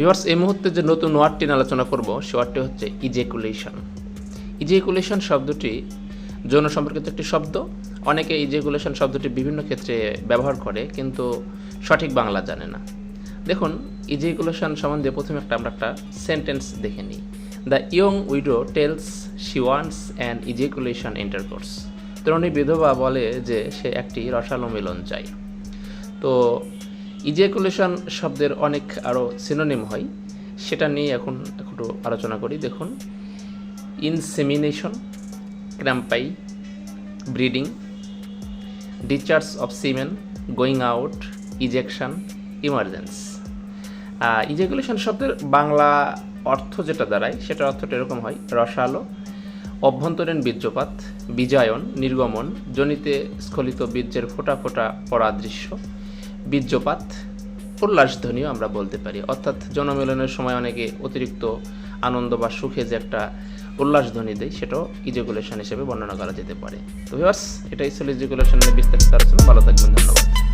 Viewers, এই মুহূর্তে যে নতুন ওয়ার্ডটি নিয়ে আলোচনা করব সে ওয়ার্ডটি হচ্ছে ইজেকুলেশন। ইজেকুলেশন শব্দটি যৌন সম্পর্কিত একটি শব্দ। অনেকে ইজেকুলেশন শব্দটি বিভিন্ন ক্ষেত্রে ব্যবহার করে কিন্তু সঠিক বাংলা জানে না। দেখুন, ইজেকুলেশন সম্বন্ধে প্রথমে আমরা একটা সেন্টেন্স দেখে নিই। The young widow tells she wants an ejaculation intercourse. তরুণী বিধবা বলে যে সে একটি রসালো মিলন চায়। তো ইজেকুলেশন শব্দের অনেক আরও সিনোনিম হয়, সেটা নিয়ে এখন একটু আলোচনা করি। দেখুন, ইনসেমিনেশন, ক্র্যাম্পাই, breeding, discharge of semen, going out, ejection, emergence. Ejaculation শব্দের বাংলা অর্থ যেটা দাঁড়ায় সেটার অর্থটা এরকম হয়: রসালো, অভ্যন্তরীণ বীর্যপাত, বীজায়ন, নির্গমন, জনিতে স্খলিত বীর্যের ফোঁটা ফোঁটা পড়া দৃশ্য, বীর্যপাত, উল্লাসধ্বনিও আমরা বলতে পারি। অর্থাৎ জনমিলনের সময় অনেকে অতিরিক্ত আনন্দ বা সুখে যে একটা উল্লাসধ্বনি দেয় সেটাও ইজেকুলেশন হিসেবে বর্ণনা করা যেতে পারে। তো ভিউয়ার্স, এটাই ছিল ইজেকুলেশনের বিস্তারিত আলোচনা। ভালো থাকবেন, ধন্যবাদ।